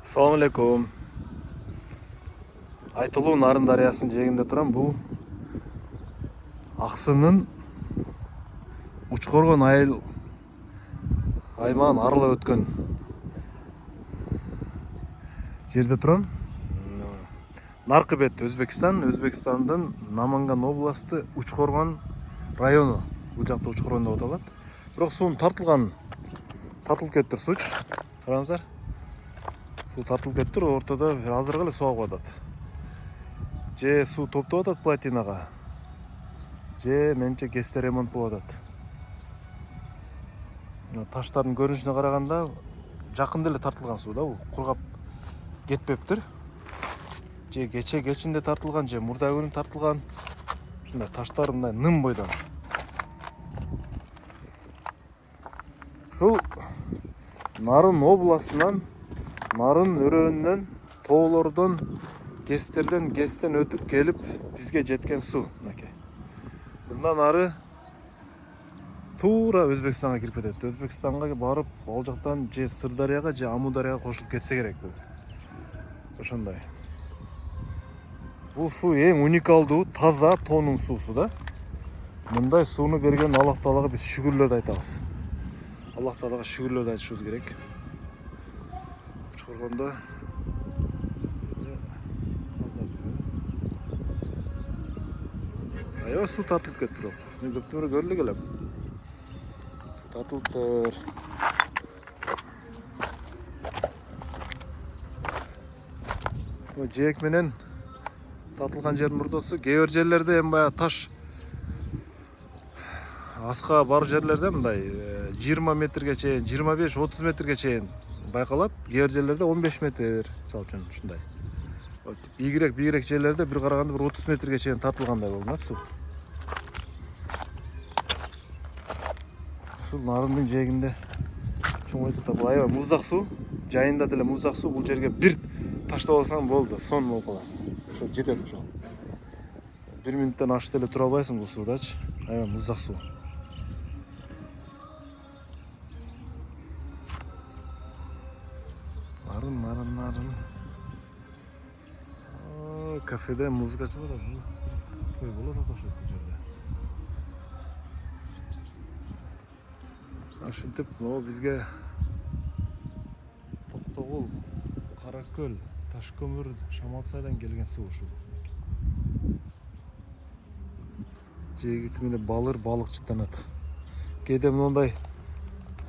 Assalamu alaikum. Айтылуу Нарын дарыясынын жээгинде турам. Бул Аксынын Учкоргон айыл аймагын аралап өткөн жерде турам. Наркы бет Өзбекстандын Наманган областы Учкоргон району. Бул жакта Учкоргон деп аталат. Бирок суунун тартылып кетиптир сууч. Караңыздар. Суу тартылып кетиптир, ортодо азыр эле суу агып атат. Же суу топтоп атат плотинага, же менимче КС ремонт болуп атат. Таштардын көрүнүшүнө караганда жакында эле тартылган суу да, бул кургап кетпептир. Же кечинде тартылган, же мурда күнү тартылган. Ушундай таштар мындай ным бойдон. Ушул Нарын областынан, Нарын өрөөнүнөн, тоолордон, кестерден өтүп келип бизге жеткен суу. Мындан ары туура Өзбекстанга кирип кетет. Өзбекстанга барып, ал жактан же Сырдарыяга, же Амударыяга кошулуп кетсе керек бул. Ошондой. Бул суу эң уникалдуу, таза тоонун суусу да. Мындай сууну берген Аллах Таалага биз шүгүрлөрдү айтабыз. Аллах Таалага шүгүрлөрдү айтышыбыз керек. Учкоргондо аябай суу тартылып кетти. Мен көптөн бери көрүлө келем. Суу тартылыптыр. Жээк менен тартылган жердин мурдосу, кээ бир жерлерде эми баягы таш аска бар жерлерде мындай 20 метрге чейин, 25-30 метрге чейин байкалат. Кээ бир жерлерде 15 метр, мисалы үчүн ушундай. Бийигирээк жерлерде бир караганда 30 метрге чейин тартылгандай болот суу. Ушул Нарындын жээгинде чоң айтылат, бул аябай муздак суу. Жайында деле муздак суу. Бул жерге бир таштап алсаң болду, сон болуп каласың. Ошо жетет ошол. 1 минуттан ашык деле тура албайсың бул суудачы. Аябай муздак суу. Нарын. Кафеде музыка чыгат. Той болот ошол жерде. Ошентип, бизге Токтогул, Каракөл, Ташкөмүр, Шамалсайдан келген суу ушул. Жээгити менен балык чыттанат. Кээде мындай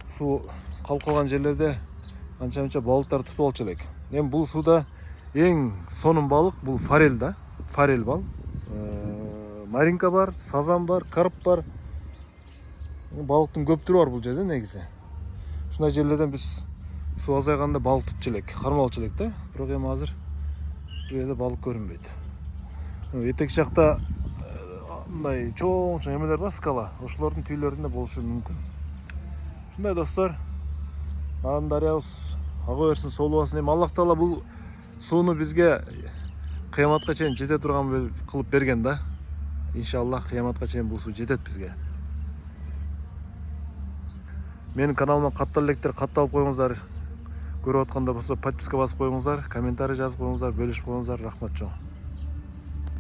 суу калып калган жерлерде анча-мынча балыктар тутуп алчу элек. Эми бул сууда эң сонун балык бул форель да. Форель бал. Маринка бар, сазан бар, карп бар. Балыктын көп түрү бар бул жерде негизи. Ушундай жерлерден биз суу азайганда балык тутчу элек, кармалчу элек да. Бирок эми азыр бул жерде балык көрүнбөйт. Этек жакта мындай чоң эмелер бар, скала. Ошолордун түйлөрүндө болушу мүмкүн. Ушундай достор, Нарын дарыябыз ага берсин, соолубасын. Эми Аллах Таала бул сууну бизге кыяматка чейин жете турган кылып берген да. Иншаллах кыяматка чейин бул суу жетет бизге. Менин каналыма каттал электер катталып коюңуздар. Көрүп атканда болсо подписка басып коюңуздар, комментарий жазып коюңуздар, бөлүшүп коюңуздар. Рахмат чоң.